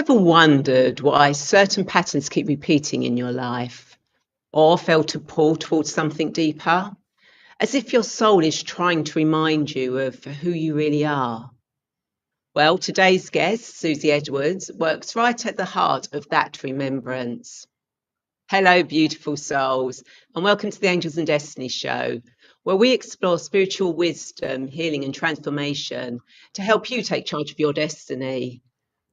ever wondered why certain patterns keep repeating in your life, or felt a pull towards something deeper, as if your soul is trying to remind you of who you really are? Well, today's guest, Suzi Edwards, works right at the heart of that remembrance. Hello, beautiful souls, and welcome to the Angels and Destiny show, where we explore spiritual wisdom, healing, and transformation to help you take charge of your destiny.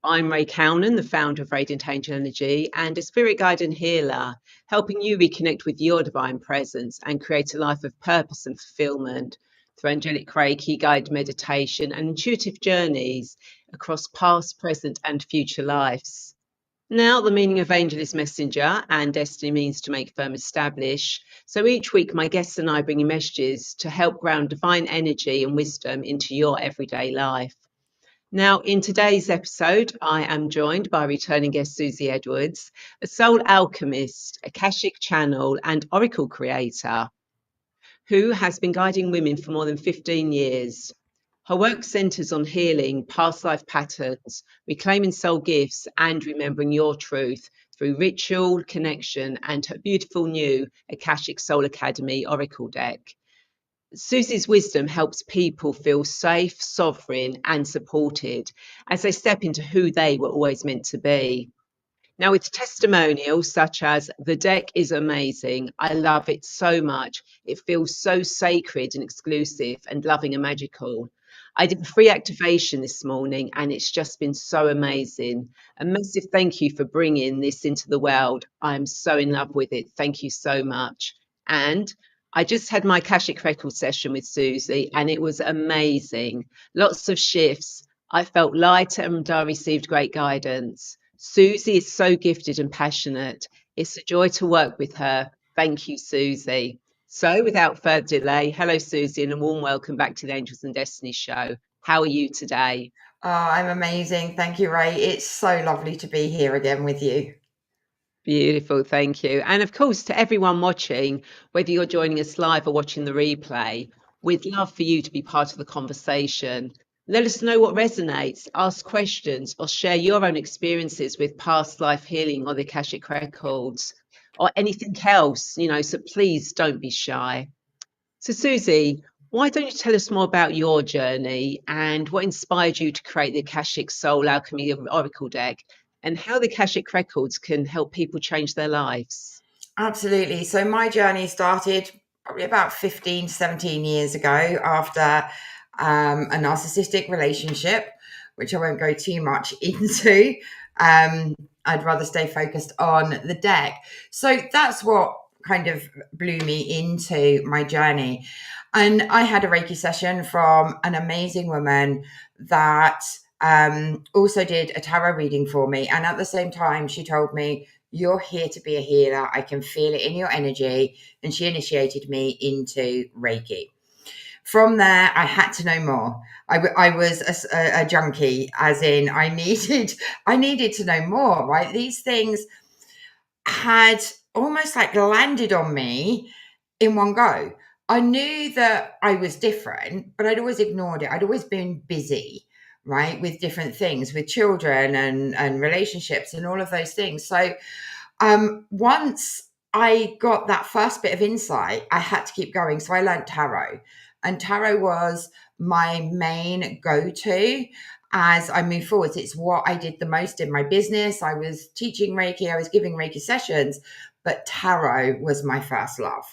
I'm Ray Cownan, the founder of Radiant Angel Energy and a spirit guide and healer, helping you reconnect with your divine presence and create a life of purpose and fulfillment through angelic Reiki, guided meditation, and intuitive journeys across past, present, and future lives. Now, the meaning of angel is messenger and destiny means to make firm establish. So each week, my guests and I bring you messages to help ground divine energy and wisdom into your everyday life. Now, in today's episode, I am joined by returning guest Suzi Edwards, a soul alchemist, Akashic Channel, and oracle creator, who has been guiding women for more than 15 years. Her work centers on healing past life patterns, reclaiming soul gifts, and remembering your truth through ritual, connection, and her beautiful new Akashic Soul Academy oracle deck. Suzi's wisdom helps people feel safe, sovereign, and supported as they step into who they were always meant to be. Now, with testimonials such as, "The deck is amazing, I love it so much, it feels so sacred and exclusive and loving and magical. I did a free activation this morning and it's just been so amazing. A massive thank you for bringing this into the world. I'm so in love with it. Thank you so much." And I just had my Akashic Records session with Suzi and it was amazing. Lots of shifts. I felt lighter and I received great guidance. Suzi is so gifted and passionate. It's a joy to work with her. Thank you, Suzi. So, without further delay, hello, Suzi, and a warm welcome back to the Angels and Destiny show. How are you today? Oh, I'm amazing. Thank you, Ray. It's so lovely to be here again with you. Beautiful, thank you. And of course, to everyone watching, whether you're joining us live or watching the replay, we'd love for you to be part of the conversation. Let us know what resonates, ask questions, or share your own experiences with past life healing or the Akashic Records, or anything else, so please don't be shy. So, Suzi, why don't you tell us more about your journey and what inspired you to create the Akashic Soul Alchemy Oracle deck and how the Akashic Records can help people change their lives? Absolutely. So my journey started probably about 15, 17 years ago after a narcissistic relationship, which I won't go too much into. I'd rather stay focused on the deck. So that's what kind of blew me into my journey. And I had a Reiki session from an amazing woman that also did a tarot reading for me. And at the same time, she told me, "You're here to be a healer. I can feel it in your energy." And she initiated me into Reiki. From there, I had to know more. I was a junkie, as in I needed to know more, right? These things had almost like landed on me in one go. I knew that I was different, but I'd always ignored it. I'd always been busy, right, with different things, with children and relationships and all of those things. So once I got that first bit of insight, I had to keep going. So I learned tarot, and tarot was my main go-to as I move forwards. It's what I did the most in my business. I was teaching Reiki, I was giving Reiki sessions, but tarot was my first love.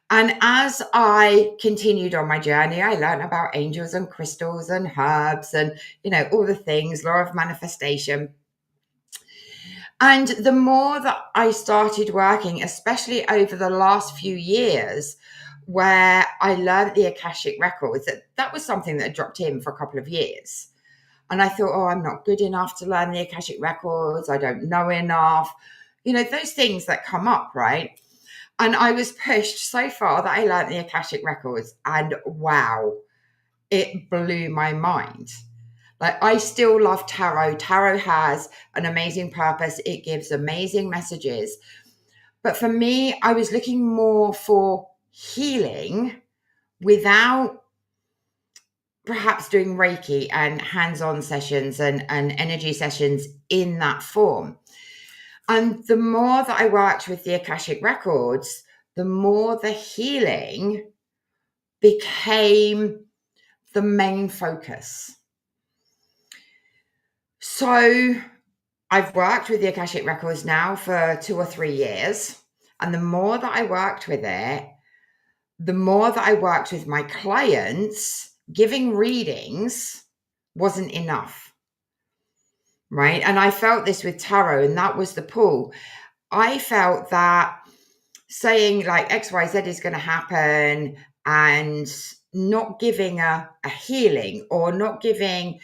And as I continued on my journey, I learned about angels and crystals and herbs and, all the things, law of manifestation. And the more that I started working, especially over the last few years, where I learned the Akashic Records, that was something that dropped in for a couple of years. And I thought, oh, I'm not good enough to learn the Akashic Records. I don't know enough. Those things that come up, right? And I was pushed so far that I learned the Akashic Records. And wow, it blew my mind. Like, I still love tarot. Tarot has an amazing purpose. It gives amazing messages. But for me, I was looking more for healing without perhaps doing Reiki and hands-on sessions and energy sessions in that form. And the more that I worked with the Akashic Records, the more the healing became the main focus. So I've worked with the Akashic Records now for 2 or 3 years. And the more that I worked with it, the more that I worked with my clients, giving readings wasn't enough, right? And I felt this with tarot, and that was the pull. I felt that saying like XYZ is going to happen and not giving a healing or not giving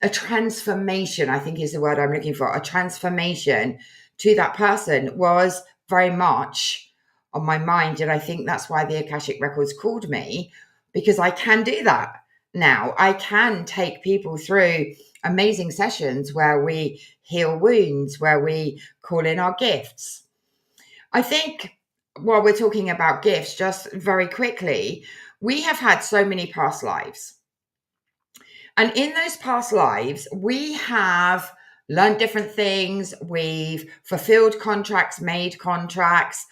a transformation, I think is the word I'm looking for, a transformation to that person was very much on my mind. And I think that's why the Akashic Records called me, because I can do that now. I can take people through amazing sessions where we heal wounds, where we call in our gifts. I think while we're talking about gifts, just very quickly, we have had so many past lives. And in those past lives, we have learned different things. We've fulfilled contracts, made contracts,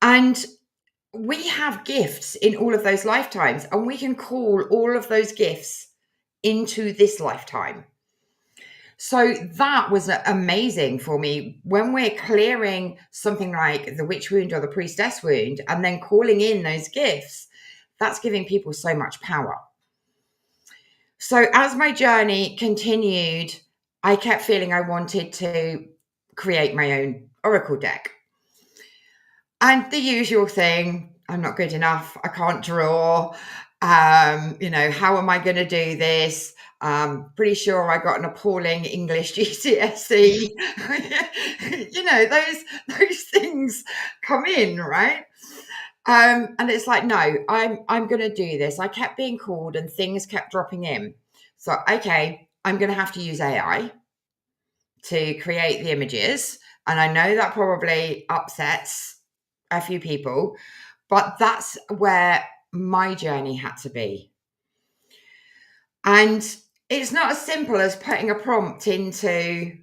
and we have gifts in all of those lifetimes, and we can call all of those gifts into this lifetime. So that was amazing for me. When we're clearing something like the witch wound or the priestess wound and then calling in those gifts, that's giving people so much power. So as my journey continued, I kept feeling I wanted to create my own oracle deck. And the usual thing, I'm not good enough, I can't draw, how am I going to do this? Pretty sure I got an appalling English GCSE. Those things come in, right? And it's like, no, I'm going to do this. I kept being called and things kept dropping in. So, okay, I'm going to have to use AI to create the images. And I know that probably upsets a few people, but that's where my journey had to be. And it's not as simple as putting a prompt into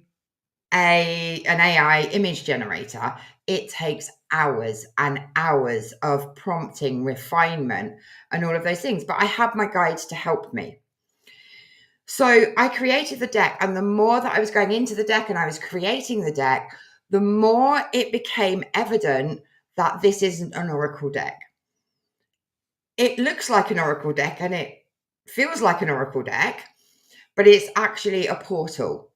an AI image generator. It takes hours and hours of prompting, refinement, and all of those things. But I have my guides to help me. So I created the deck, and the more that I was going into the deck and I was creating the deck, the more it became evident that this isn't an oracle deck. It looks like an oracle deck and it feels like an oracle deck, but it's actually a portal.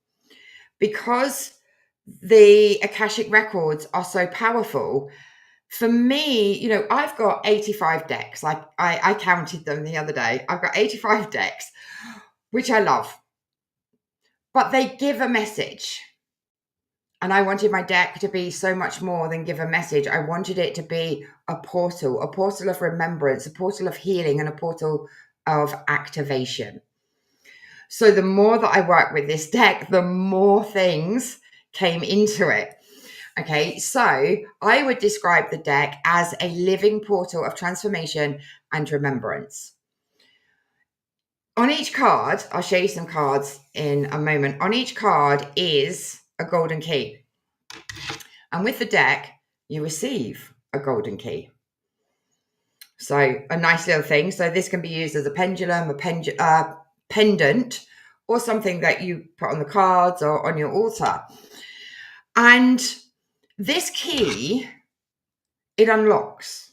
Because the Akashic Records are so powerful, for me, I've got 85 decks. Like I counted them the other day. I've got 85 decks, which I love, but they give a message. And I wanted my deck to be so much more than give a message. I wanted it to be a portal of remembrance, a portal of healing, and a portal of activation. So the more that I worked with this deck, the more things came into it. Okay, so I would describe the deck as a living portal of transformation and remembrance. On each card, I'll show you some cards in a moment. On each card is a golden key. And with the deck, you receive a golden key. So a nice little thing. So this can be used as a pendulum, a pendant, or something that you put on the cards or on your altar. And this key, it unlocks.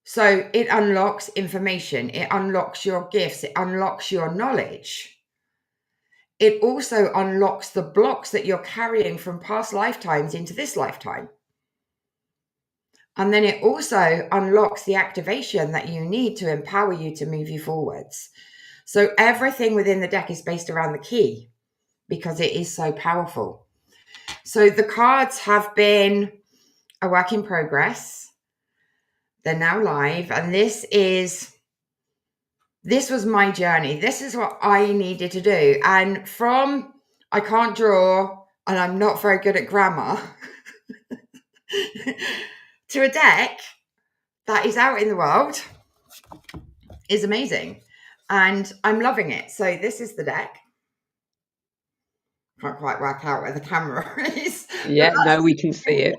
So it unlocks information. It unlocks your gifts. It unlocks your knowledge. It also unlocks the blocks that you're carrying from past lifetimes into this lifetime. And then it also unlocks the activation that you need to empower you to move you forwards. So everything within the deck is based around the key because it is so powerful. So the cards have been a work in progress. They're now live. And this was my journey. This is what I needed to do. And from I can't draw and I'm not very good at grammar to a deck that is out in the world is amazing. and I'm loving it. So this is the deck. Can't quite work out where the camera is. Yeah, no, we can see it.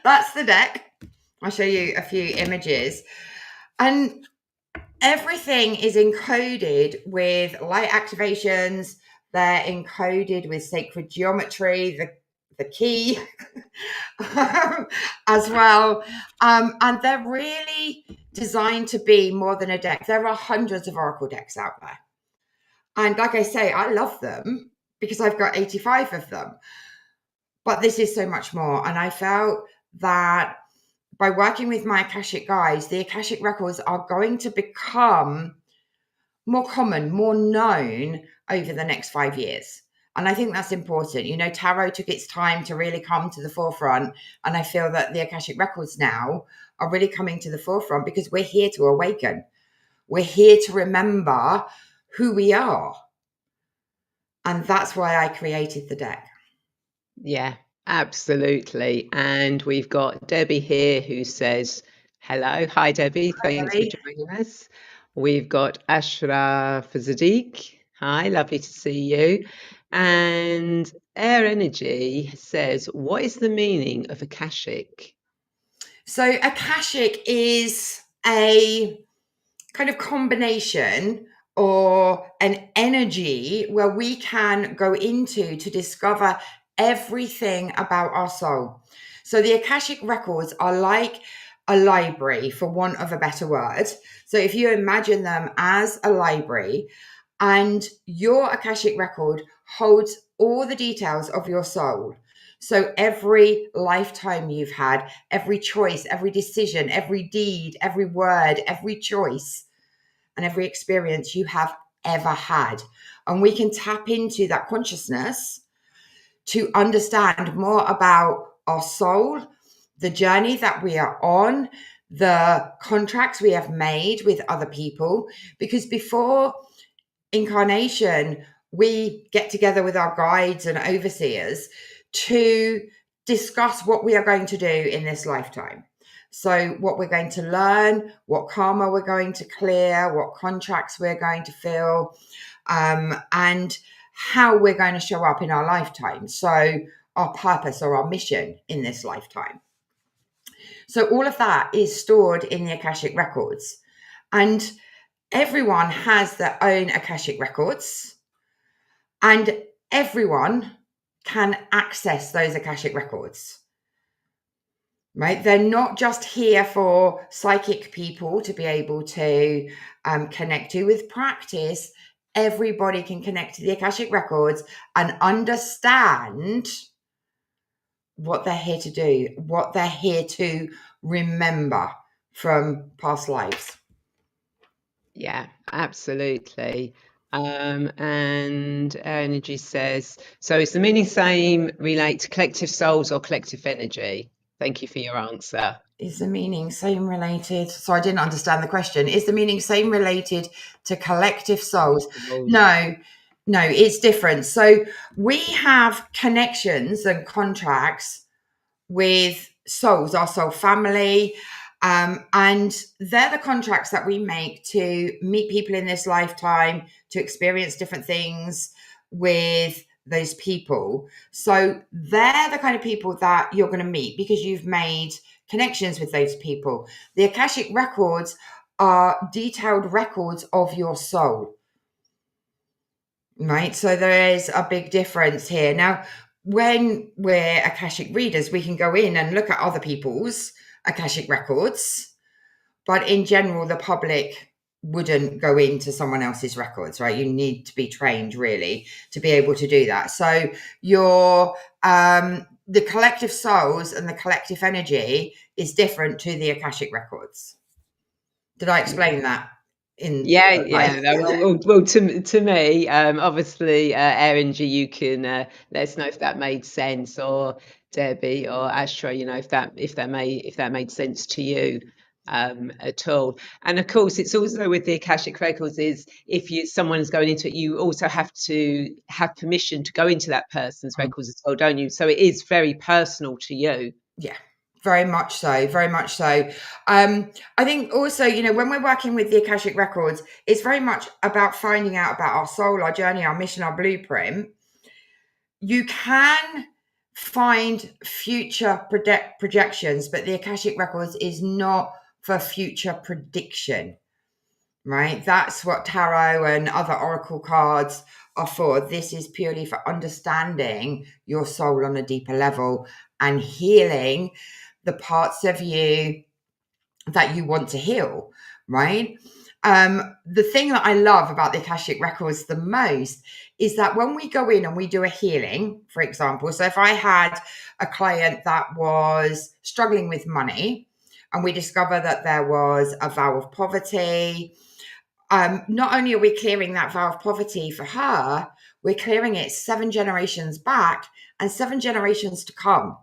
That's the deck. I'll show you a few images. And everything is encoded with light activations. They're encoded with sacred geometry, the key as well. And they're really designed to be more than a deck. There are hundreds of oracle decks out there. And like I say, I love them because I've got 85 of them. But this is so much more. And I felt that by working with my Akashic guides, the Akashic records are going to become more common, more known over the next 5 years. And I think that's important. You know, tarot took its time to really come to the forefront. And I feel that the Akashic records now are really coming to the forefront because we're here to awaken. We're here to remember who we are. And that's why I created the deck. Yeah, absolutely. And we've got Debbie here who says, hello. Hi, Debbie. Thanks Debbie. for joining us. We've got Ashraf Zadik. Hi, lovely to see you. And Air Energy says, what is the meaning of Akashic? So Akashic is a kind of combination or an energy where we can go into to discover everything about our soul. So the Akashic records are like a library, for want of a better word. So if you imagine them as a library, and your Akashic record holds all the details of your soul. So every lifetime you've had, every choice, every decision, every deed, every word, every choice, and every experience you have ever had. And we can tap into that consciousness to understand more about our soul, the journey that we are on, the contracts we have made with other people. Because before incarnation, we get together with our guides and overseers to discuss what we are going to do in this lifetime. So, what we're going to learn, what karma we're going to clear, what contracts we're going to fill, and how we're going to show up in our lifetime. So, our purpose or our mission in this lifetime. So, all of that is stored in the Akashic records. And everyone has their own Akashic records, and everyone can access those Akashic records. Right? They're not just here for psychic people to be able to connect to. With practice, everybody can connect to the Akashic records and understand what they're here to do, what they're here to remember from past lives. Yeah, absolutely. And Air Energy says, so is the meaning same relate to collective souls or collective energy? Thank you for your answer. Is the meaning same related? So I didn't understand the question. Is the meaning same related to collective souls? No, it's different. So we have connections and contracts with souls, our soul family. And they're the contracts that we make to meet people in this lifetime, to experience different things with those people. So they're the kind of people that you're going to meet because you've made connections with those people. The Akashic records are detailed records of your soul. Right. So there is a big difference here. Now, when we're Akashic readers, we can go in and look at other people's Akashic records. But in general, the public wouldn't go into someone else's records, right? You need to be trained really to be able to do that. So your the collective souls and the collective energy is different to the Akashic records. Did I explain that? Yeah. No, well, to me, obviously, Air Energy, you can let us know if that made sense, or Debbie or Astra, you know, if that made sense to you at all. And of course, it's also with the Akashic Records is if someone is going into it, you also have to have permission to go into that person's records as well, don't you? So it is very personal to you. Yeah, Very much so, very much so. I think also, when we're working with the Akashic Records, it's very much about finding out about our soul, our journey, our mission, our blueprint. You can find future projections, but the Akashic Records is not for future prediction, right? That's what tarot and other oracle cards are for. This is purely for understanding your soul on a deeper level and healing the parts of you that you want to heal, right? The thing that I love about the Akashic Records the most is that when we go in and we do a healing, for example, so if I had a client that was struggling with money and we discover that there was a vow of poverty, not only are we clearing that vow of poverty for her, we're clearing it 7 generations back and 7 generations to come.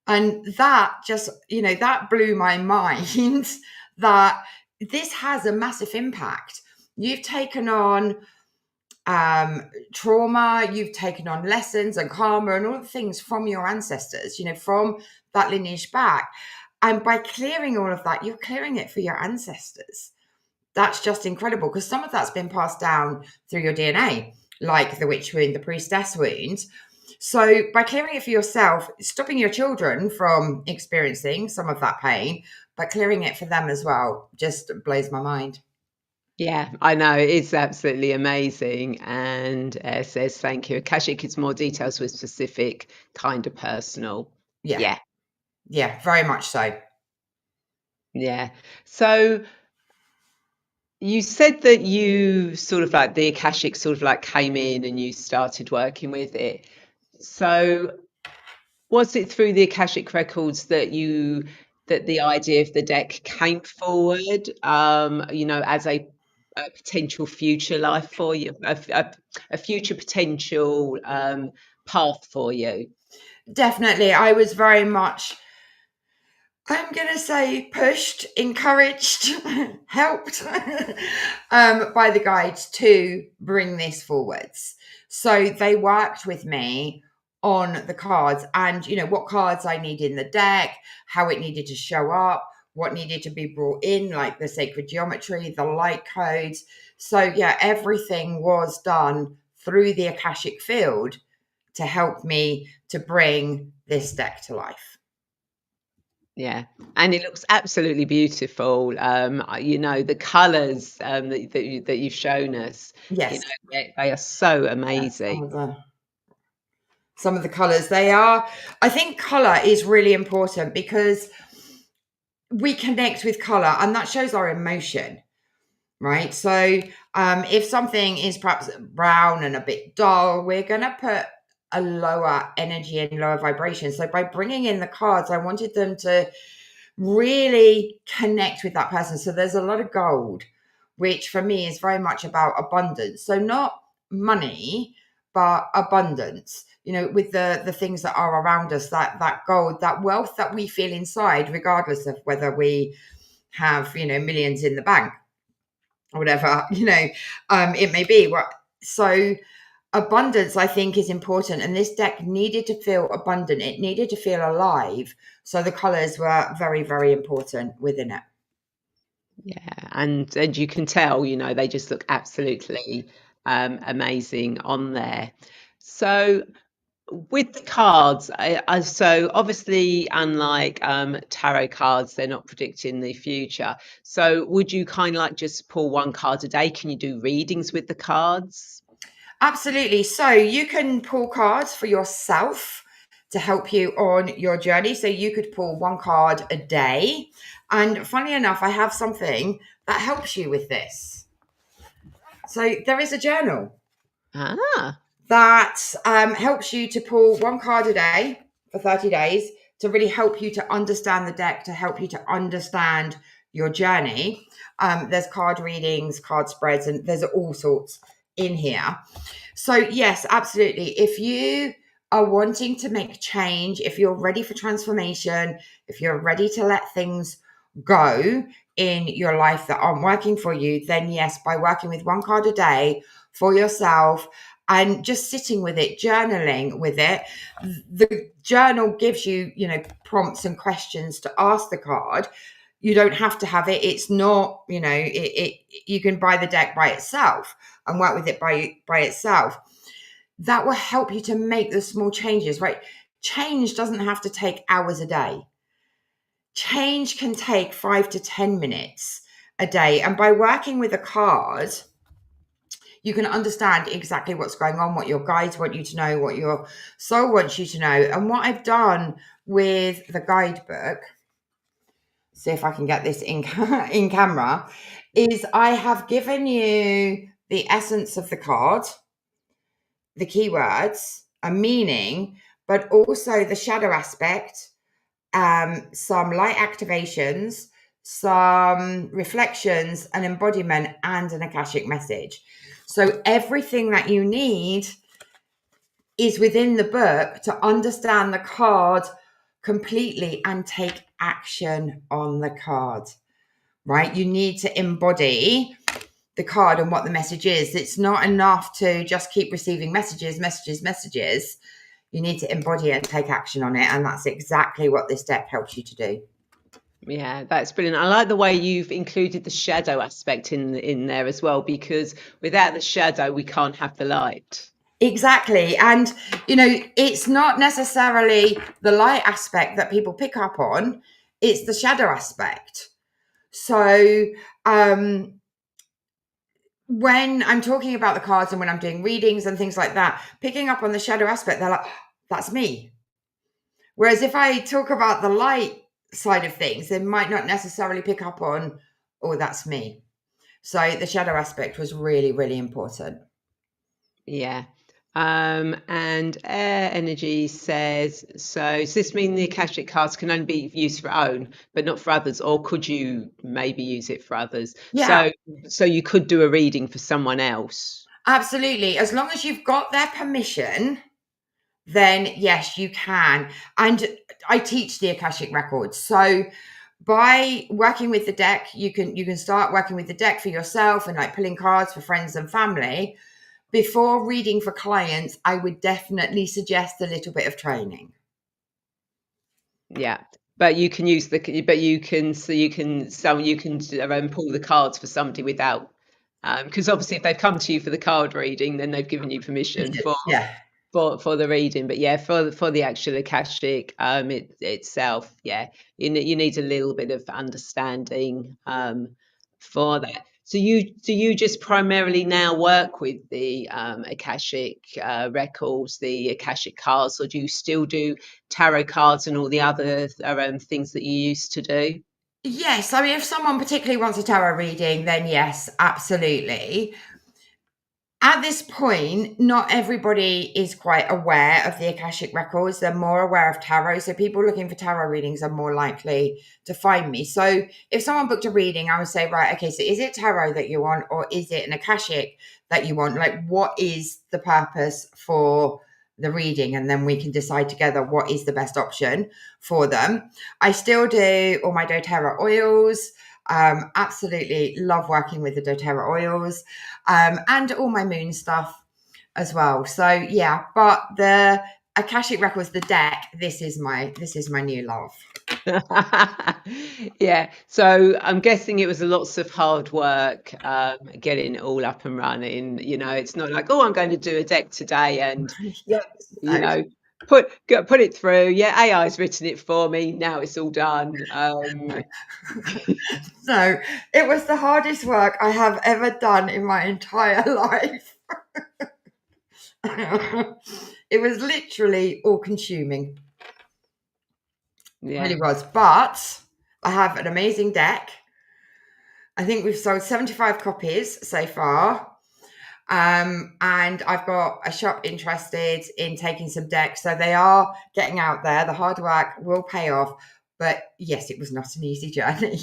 And that just, that blew my mind that this has a massive impact. You've taken on trauma, you've taken on lessons and karma and all the things from your ancestors, from that lineage back. And by clearing all of that, you're clearing it for your ancestors. That's just incredible because some of that's been passed down through your DNA, like the witch wound, the priestess wound. So by clearing it for yourself, stopping your children from experiencing some of that pain, but clearing it for them as well, just blows my mind. Yeah, I know. It's absolutely amazing. And says, thank you. Akashic is more details with specific, kind of personal. Yeah. Yeah, very much so. Yeah. So you said that you sort of like the Akashic sort of like came in and you started working with it. So was it through the Akashic Records that the idea of the deck came forward, as a potential future life for you, a future potential path for you? Definitely. I was very much, I'm going to say, pushed, encouraged, helped by the guides to bring this forwards. So they worked with me on the cards and, what cards I need in the deck, how it needed to show up, what needed to be brought in, like the sacred geometry, the light codes. So, yeah, everything was done through the Akashic field to help me to bring this deck to life. Yeah, and it looks absolutely beautiful. The colours that you've shown us, Yes. they are so amazing. Some of the colors I think color is really important because we connect with color and that shows our emotion, right? So if something is perhaps brown and a bit dull, we're going to put a lower energy and lower vibration. So by bringing in the cards, I wanted them to really connect with that person. So there's a lot of gold, which for me is very much about abundance. So not money, but abundance, with the things that are around us, that gold, that wealth that we feel inside, regardless of whether we have, millions in the bank or whatever, it may be. So abundance, I think, is important. And this deck needed to feel abundant. It needed to feel alive. So the colors were very, very important within it. Yeah, and you can tell, they just look absolutely amazing on there. So with the cards, so obviously, unlike tarot cards, they're not predicting the future. So would you kind of like just pull one card a day? Can you do readings with the cards? Absolutely. So you can pull cards for yourself to help you on your journey. So you could pull one card a day. And funny enough, I have something that helps you with this. So there is a journal that helps you to pull one card a day for 30 days to really help you to understand the deck, to help you to understand your journey. There's card readings, card spreads, and there's all sorts in here. So yes, absolutely. If you are wanting to make change, if you're ready for transformation, if you're ready to let things go in your life that aren't working for you, then yes, by working with one card a day for yourself, and just sitting with it, journaling with it. The journal gives you, prompts and questions to ask the card. You don't have to have it. It's not, you can buy the deck by itself and work with it by itself. That will help you to make the small changes, right? Change doesn't have to take hours a day. Change can take 5 to 10 minutes a day. And by working with a card, you can understand exactly what's going on, what your guides want you to know, what your soul wants you to know. And what I've done with the guidebook, see if I can get this in camera, is I have given you the essence of the card, the keywords, a meaning, but also the shadow aspect, some light activations, some reflections, an embodiment, and an Akashic message. So everything that you need is within the book to understand the card completely and take action on the card, right? You need to embody the card and what the message is. It's not enough to just keep receiving messages. You need to embody it and take action on it. And that's exactly what this deck helps you to do. Yeah, that's brilliant. I like the way you've included the shadow aspect in there as well, because without the shadow, we can't have the light. Exactly. And, it's not necessarily the light aspect that people pick up on, it's the shadow aspect. So, when I'm talking about the cards and when I'm doing readings and things like that, picking up on the shadow aspect, they're like, oh, that's me. Whereas if I talk about the light side of things, they might not necessarily pick up on, oh, that's me. So the shadow aspect was really, really important. Yeah. And Air Energy says, so does this mean the Akashic cards can only be used for your own, but not for others? Or could you maybe use it for others? Yeah. So you could do a reading for someone else? Absolutely. As long as you've got their permission, then yes, you can. And I teach the Akashic Records. So by working with the deck, you can start working with the deck for yourself and like pulling cards for friends and family. Before reading for clients, I would definitely suggest a little bit of training. Yeah. But you can use you can pull the cards for somebody without, because obviously if they've come to you for the card reading, then they've given you permission Yeah. for the reading. But yeah, for the actual Akashic itself, yeah, you need a little bit of understanding for that. So you just primarily now work with the Akashic records, the Akashic cards, or do you still do tarot cards and all the other things that you used to do? Yes. I mean, if someone particularly wants a tarot reading, then yes, absolutely. At this point, not everybody is quite aware of the Akashic Records. They're more aware of tarot. So people looking for tarot readings are more likely to find me. So if someone booked a reading, I would say, right, okay, so is it tarot that you want, or is it an Akashic that you want? Like, what is the purpose for the reading? And then we can decide together what is the best option for them. I still do all my doTERRA oils. Absolutely love working with the doTERRA oils, and all my moon stuff as well. So yeah, but the Akashic Records, the deck, this is my new love. Yeah, so I'm guessing it was lots of hard work getting it all up and running. It's not like, oh, I'm going to do a deck today and Yes, you know put it through. Yeah, AI's written it for me. Now it's all done. So it was the hardest work I have ever done in my entire life. It was literally all consuming. It Yeah. really was. But I have an amazing deck. I think we've sold 75 copies so far. And I've got a shop interested in taking some decks. So they are getting out there. The hard work will pay off. But yes, it was not an easy journey.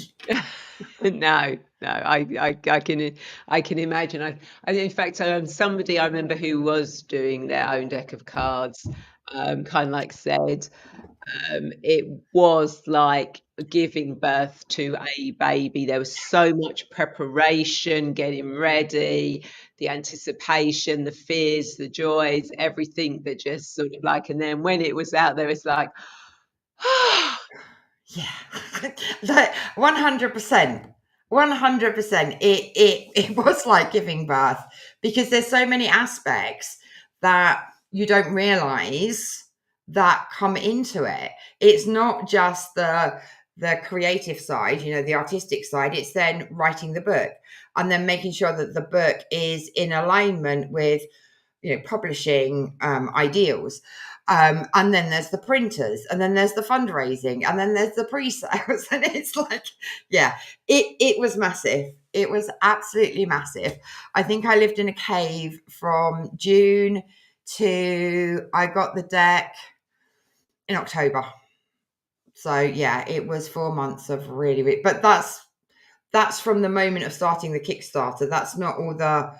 No, I can imagine. In fact, somebody I remember who was doing their own deck of cards, kind of like said, it was like giving birth to a baby. There was so much preparation, getting ready. the anticipation, the fears, the joys, everything that just sort of like, and then when it was out there, it's like, Yeah, like 100%. 100%. It was like giving birth, because there's so many aspects that you don't realize that come into it. It's not just the creative side, the artistic side. It's then writing the book and then making sure that the book is in alignment with publishing ideals. And then there's the printers, and then there's the fundraising, and then there's the pre-sales. And it's like, yeah, it was massive. It was absolutely massive. I think I lived in a cave from June to I got the deck in October. So yeah, it was 4 months of really, but that's from the moment of starting the Kickstarter. That's not all the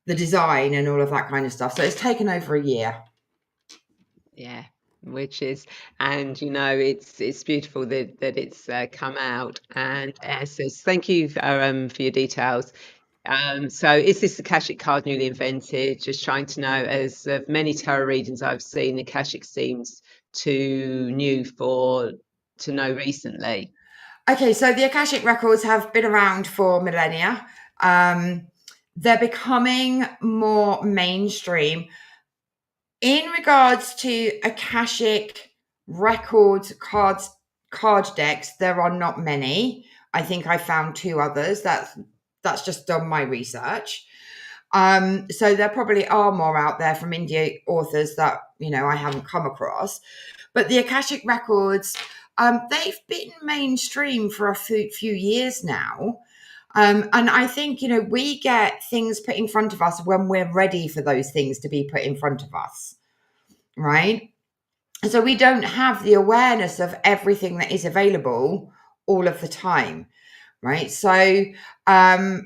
design and all of that kind of stuff. So it's taken over a year. yeah, which is, and it's beautiful that it's come out. And so thank you for your details. So is this Akashic card newly invented? Just trying to know, as of many tarot readings I've seen, Akashic seems too new to know recently. Okay, so the Akashic Records have been around for millennia. They're becoming more mainstream. In regards to Akashic Records card decks, there are not many. I think I found 2 others. That's just done my research. So there probably are more out there from indie authors that I haven't come across. But the Akashic Records, they've been mainstream for a few years now. And I think, we get things put in front of us when we're ready for those things to be put in front of us, right? And so we don't have the awareness of everything that is available all of the time, right? So they're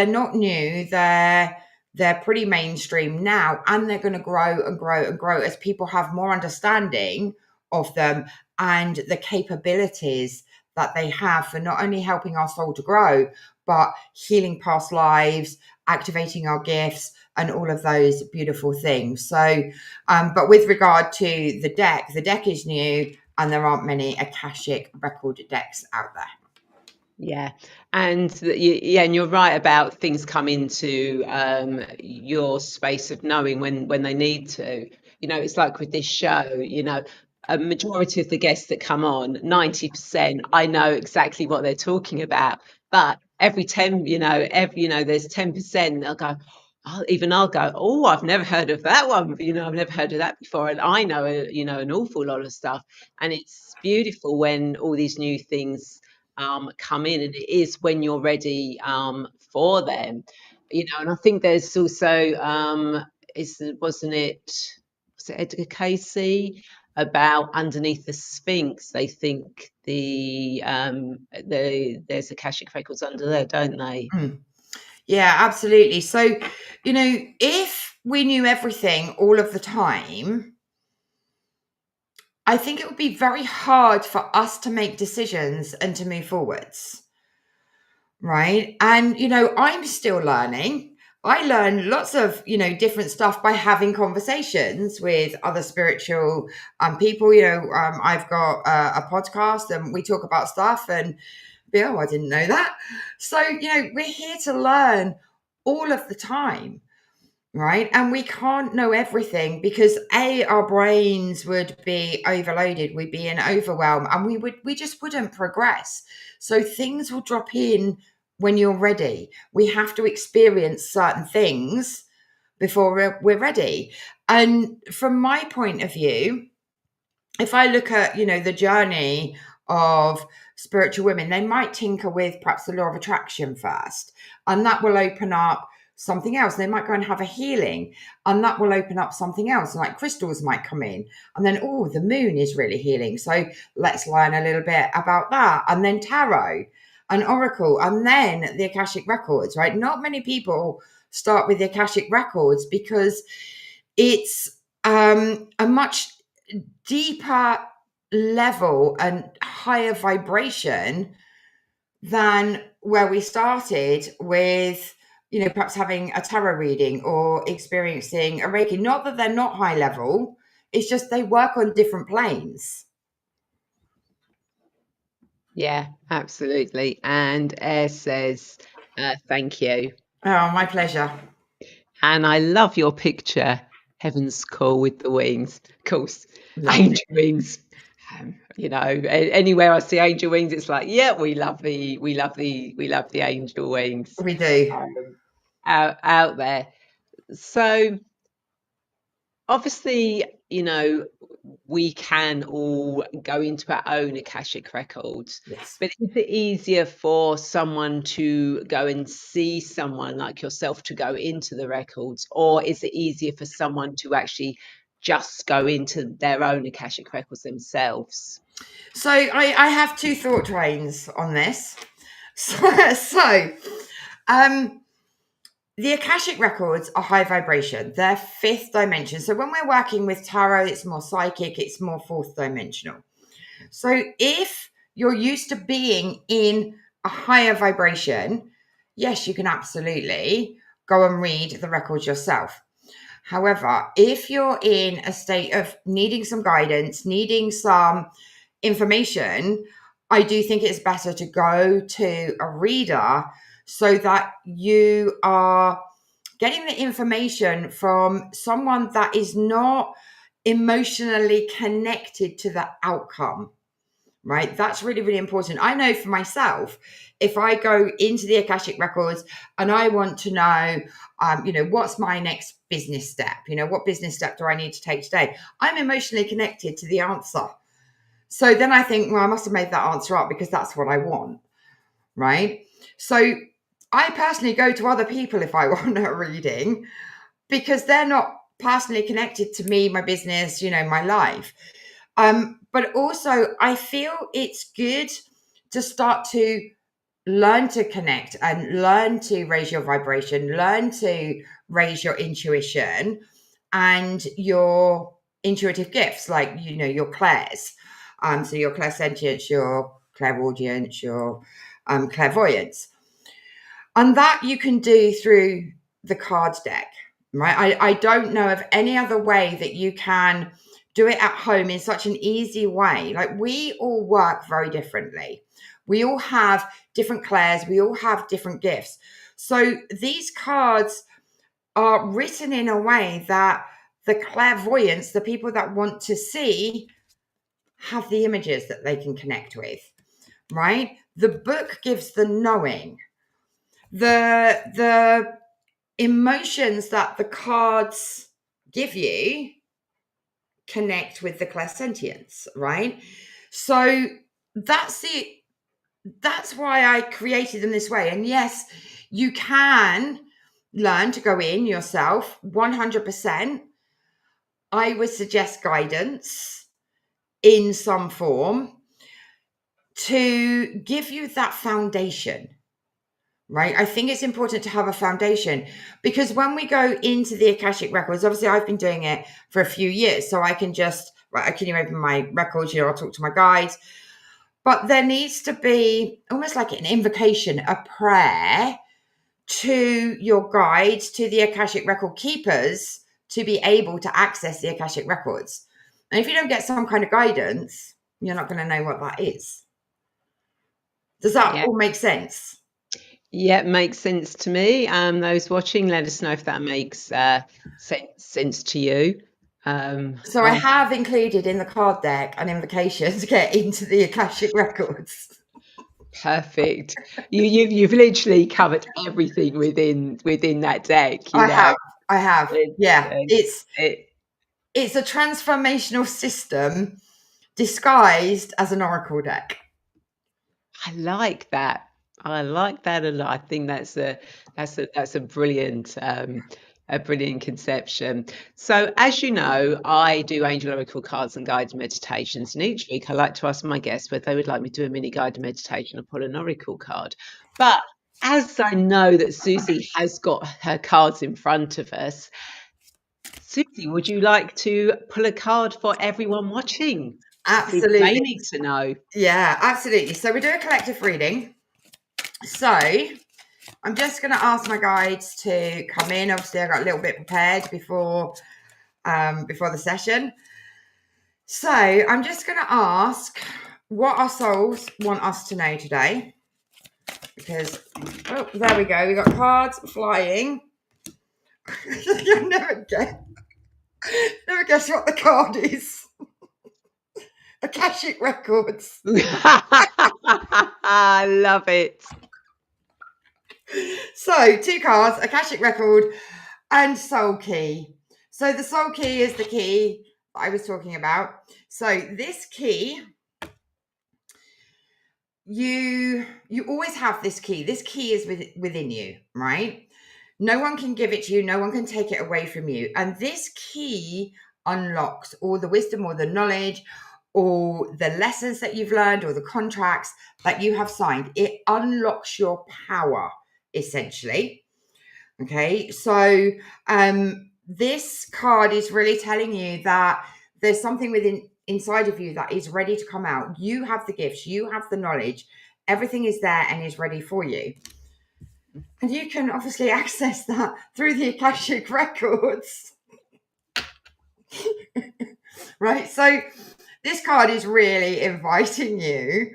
not new. They're pretty mainstream now, and they're going to grow and grow and grow as people have more understanding of them and the capabilities that they have for not only helping our soul to grow, but healing past lives, activating our gifts, and all of those beautiful things. So, but with regard to the deck is new, and there aren't many Akashic record decks out there. Yeah, and and you're right about things come into your space of knowing when they need to. It's like with this show. A majority of the guests that come on, 90%, I know exactly what they're talking about. But every 10, there's 10%. I'll go, oh, I've never heard of that one. I've never heard of that before, and I know, an awful lot of stuff. And it's beautiful when all these new things come in, and it is when you're ready for them. And I think there's also wasn't it was it Edgar Casey about underneath the Sphinx? They think there's Akashic records under there, don't they? Yeah, absolutely. So, if we knew everything all of the time, I think it would be very hard for us to make decisions and to move forwards. Right. And, I'm still learning. I learn lots of, different stuff by having conversations with other spiritual people. I've got a podcast and we talk about stuff, and oh, I didn't know that. So, we're here to learn all of the time. Right. And we can't know everything because our brains would be overloaded. We'd be in overwhelm, and we just wouldn't progress. So things will drop in when you're ready. We have to experience certain things before we're ready. And from my point of view, if I look at, the journey of spiritual women, they might tinker with perhaps the law of attraction first, and that will open up something else. They might go and have a healing, and that will open up something else. Like crystals might come in, and then, oh, the moon is really healing. So let's learn a little bit about that. And then tarot and oracle, and then the Akashic records, right? Not many people start with the Akashic records because it's a much deeper level and higher vibration than where we started with perhaps having a tarot reading or experiencing a Reiki. Not that they're not high level, it's just they work on different planes. Yeah, absolutely. And Air says, thank you. Oh, my pleasure. And I love your picture, Heaven's Call with the wings. Of course, Lovely. angel wings. Anywhere I see angel wings, it's like, yeah, we love the angel wings We do. out there. So obviously, we can all go into our own Akashic records. Yes. But is it easier for someone to go and see someone like yourself to go into the records, or is it easier for someone to actually just go into their own Akashic records themselves? So I have two thought trains on this. So the Akashic records are high vibration. They're fifth dimension. So when we're working with tarot, it's more psychic, it's more fourth dimensional. So if you're used to being in a higher vibration, yes, you can absolutely go and read the records yourself. However, if you're in a state of needing some guidance, needing some information, I do think it's better to go to a reader so that you are getting the information from someone that is not emotionally connected to the outcome, right? That's really, really important. I know for myself, if I go into the Akashic records and I want to know, what's my next business step? What business step do I need to take today? I'm emotionally connected to the answer. So then I think, well, I must have made that answer up because that's what I want, right? So I personally go to other people if I want a reading because they're not personally connected to me, my business, my life. But also, I feel it's good to start to learn to connect and learn to raise your vibration, learn to raise your intuition and your intuitive gifts, like, your clairs. So your clairsentience, your clairaudience, your clairvoyance. And that you can do through the cards deck, right? I don't know of any other way that you can do it at home in such an easy way. Like, we all work very differently. We all have different clairs. We all have different gifts. So these cards are written in a way that the clairvoyants, the people that want to see, have the images that they can connect with, right? The book gives the knowing. The emotions that the cards give you connect with the clairsentience, right? So that's why I created them this way. And yes, you can learn to go in yourself 100%. I would suggest guidance in some form to give you that foundation, right? I think it's important to have a foundation because when we go into the Akashic records, obviously I've been doing it for a few years, so I can just, I can open my records, I'll talk to my guides, but there needs to be almost like an invocation, a prayer to your guides, to the Akashic record keepers to be able to access the Akashic records. And if you don't get some kind of guidance, you're not going to know what that is. Does that all make sense? Yeah, it makes sense to me. Those watching, let us know if that makes sense to you. So I have included in the card deck an invocation to get into the Akashic records. Perfect. You've literally covered everything within that deck. I have. It's It's a transformational system disguised as an oracle deck. I like that. I like that a lot. I think that's a brilliant conception. So, as you know, I do angel oracle cards and guided meditations, and each week I like to ask my guests whether they would like me to do a mini guided meditation or pull an oracle card. But as I know that Suzi has got her cards in front of us, Suzi, would you like to pull a card for everyone watching? Absolutely. They need to know. Yeah, absolutely. So we do a collective reading. So I'm just going to ask my guides to come in. Obviously, I got a little bit prepared before the session. So I'm just going to ask what our souls want us to know today. Because, oh, there we go. We got cards flying. You'll never guess what the card is. Akashic Records. I love it. So 2 cards, Akashic Record and Soul Key. So the Soul Key is the key that I was talking about. So this key, you always have this key. This key is within you, right? No one can give it to you. No one can take it away from you. And this key unlocks all the wisdom or the knowledge or the lessons that you've learned or the contracts that you have signed. It unlocks your power, essentially. Okay, so this card is really telling you that there's something inside of you that is ready to come out. You have the gifts, you have the knowledge, everything is there and is ready for you. And you can obviously access that through the Akashic Records. Right, so this card is really inviting you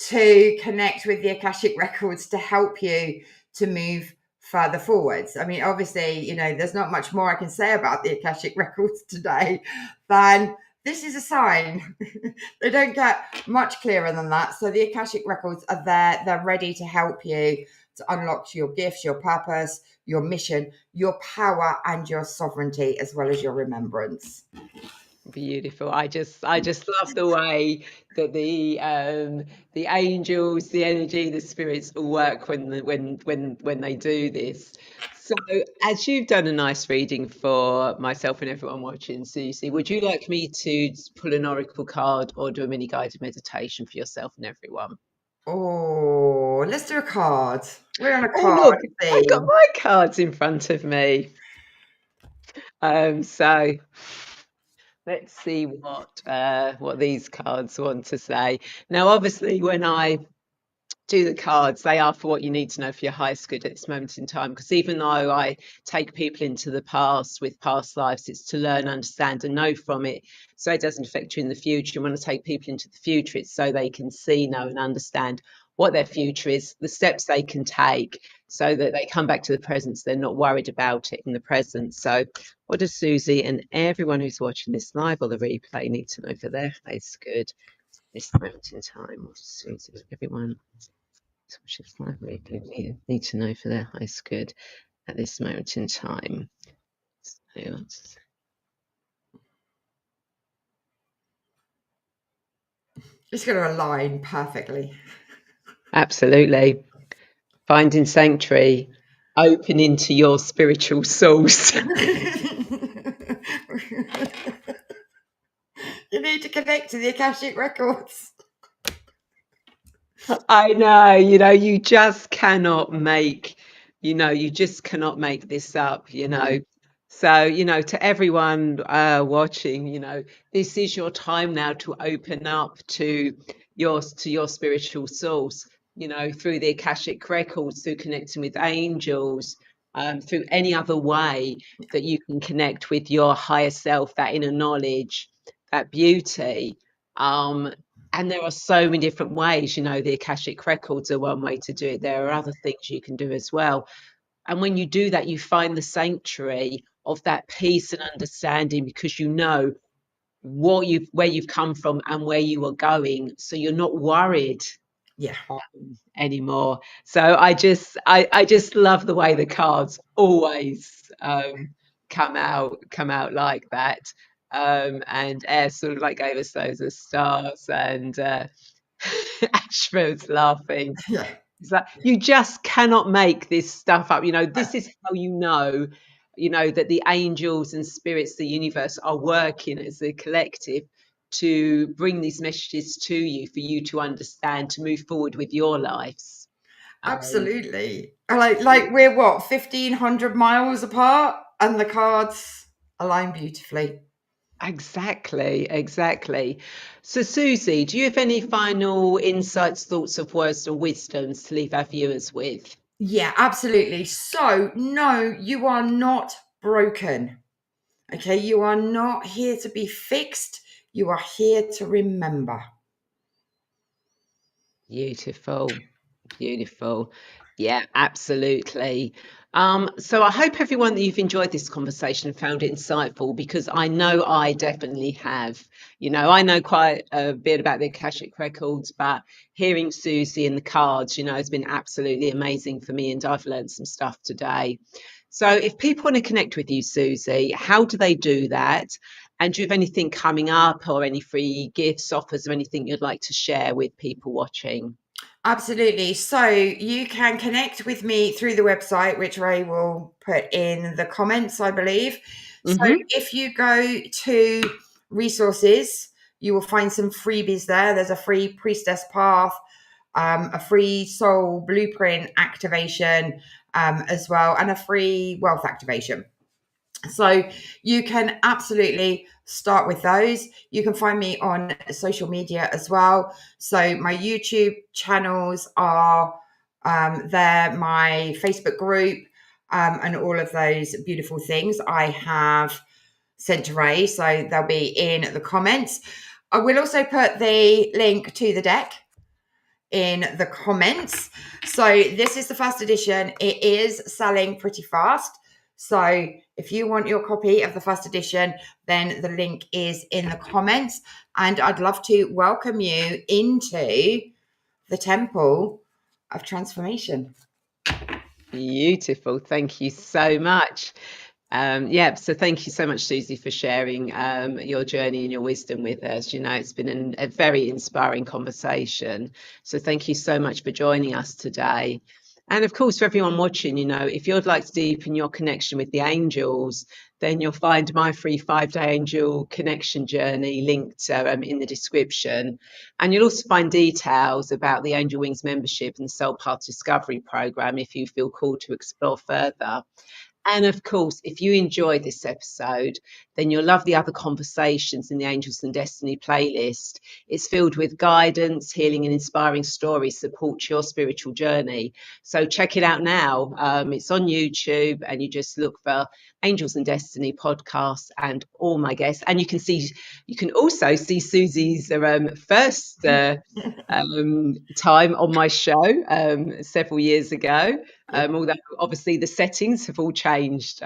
to connect with the Akashic Records to help you to move further forwards. I mean, obviously, there's not much more I can say about the Akashic Records today than this is a sign. They don't get much clearer than that. So the Akashic Records are there. They're ready to help you to unlock your gifts, your purpose, your mission, your power, and your sovereignty, as well as your remembrance. Beautiful. I just love the way that the angels, the energy, the spirits all work when they do this. So, as you've done a nice reading for myself and everyone watching, Suzi, would you like me to pull an oracle card or do a mini guided meditation for yourself and everyone? Oh, let's do a card. We're on a Oh, card. look, I've theme. got my cards in front of me. So let's see what these cards want to say. Now, obviously, when I do the cards, they are for what you need to know for your highest good at this moment in time. Because even though I take people into the past with past lives, it's to learn, understand, and know from it, so it doesn't affect you in the future. And when I take people into the future, it's so they can see, know, and understand what their future is, the steps they can take, so that they come back to the present. So they're not worried about it in the present. So, what does Suzi and everyone who's watching this live or the replay need to know for their highest good this moment in time? What does Suzi, everyone need to know for their highest good at this moment in time? It's going to align perfectly. Absolutely. Finding sanctuary, opening to your spiritual source. You need to connect to the Akashic Records. I know, you just cannot make, you just cannot make this up, So, to everyone watching, this is your time now to open up to your spiritual source, through the Akashic Records, through connecting with angels, through any other way that you can connect with your higher self, that inner knowledge, that beauty. And there are so many different ways, the Akashic Records are one way to do it. There are other things you can do as well. And when you do that, you find the sanctuary of that peace and understanding, because you know where you've come from and where you are going. So you're not worried anymore. So I just love the way the cards always come out like that. And Air sort of like gave us those as stars, and Ashford's laughing. Yeah. It's like, you just cannot make this stuff up. This is how that the angels and spirits, the universe, are working as a collective to bring these messages to you for you to understand, to move forward with your lives. Absolutely. Like we're 1,500 miles apart and the cards align beautifully. Exactly. So, Suzi, do you have any final insights, thoughts, of words or wisdoms to leave our viewers with? Yeah, absolutely. So, no, you are not broken. Okay, you are not here to be fixed. You are here to remember. Beautiful. Beautiful. Yeah, absolutely. So I hope everyone that you've enjoyed this conversation and found it insightful, because I know I definitely have. You know, I know quite a bit about the Akashic Records, but hearing Suzi and the cards, you know, has been absolutely amazing for me, and I've learned some stuff today. So if people want to connect with you, Suzi, how do they do that? And do you have anything coming up, or any free gifts, offers, or anything you'd like to share with people watching? Absolutely. So you can connect with me through the website, which Ray will put in the comments, I believe. So Hmm. if you go to resources, you will find some freebies there. There's a free priestess path, a free soul blueprint activation as well, and a free wealth activation. So you can absolutely start with those. You can find me on social media as well. So my YouTube channels are there, my Facebook group, and all of those beautiful things I have sent to Ray. So they'll be in the comments. I will also put the link to the deck in the comments. So this is the first edition. It is selling pretty fast. So if you want your copy of the first edition, then the link is in the comments. And I'd love to welcome you into the Temple of Transformation. Beautiful. Thank you so much. Yeah, so thank you so much, Suzi, for sharing your journey and your wisdom with us. You know, it's been a very inspiring conversation. So thank you so much for joining us today. And of course, for everyone watching, you know, if you'd like to deepen your connection with the angels, then you'll find my free 5-day angel connection journey linked in the description. And you'll also find details about the Angel Wings membership and Soul Path Discovery program if you feel called to explore further. And of course, if you enjoyed this episode, then you'll love the other conversations in the Angels and Destiny playlist. It's filled with guidance, healing, and inspiring stories that support your spiritual journey. So check it out now. It's on YouTube, and you just look for Angels and Destiny podcast and all my guests. And you can also see Suzi's first time on my show several years ago. Yeah. Although obviously the settings have all changed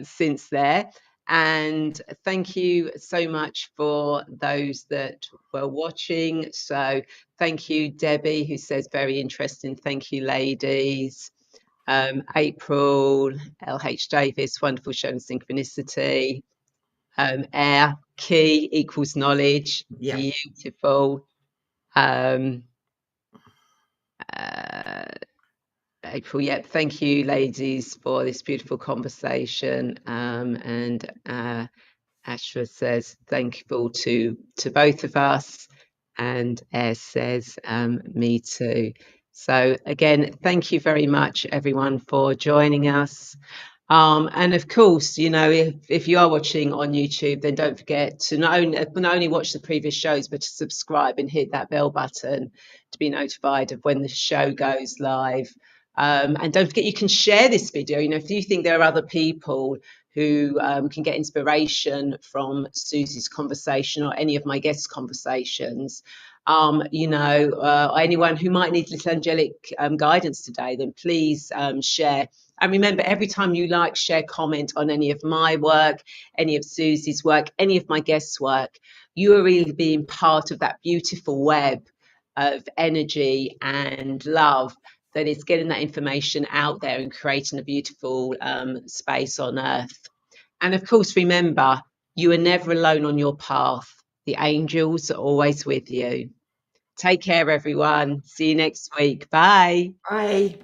since there. And thank you so much for those that were watching. So thank you, Debbie, who says very interesting. Thank you, ladies. April, LH Davis, wonderful show and synchronicity. Air, key equals knowledge, Yeah. beautiful. Um, uh, April, yep. Thank you, ladies, for this beautiful conversation. And Ashra says thankful to both of us, and Air says me too. So again, thank you very much, everyone, for joining us. And of course, you know, if you are watching on YouTube, then don't forget to not only watch the previous shows, but to subscribe and hit that bell button to be notified of when the show goes live. And don't forget, you can share this video. You know, if you think there are other people who can get inspiration from Suzi's conversation or any of my guests' conversations, you know, anyone who might need little angelic guidance today, then please share. And remember, every time you like, share, comment on any of my work, any of Suzi's work, any of my guests' work, you are really being part of that beautiful web of energy and love that is getting that information out there and creating a beautiful space on earth. And of course, remember, you are never alone on your path. The angels are always with you. Take care, everyone. See you next week. Bye. Bye.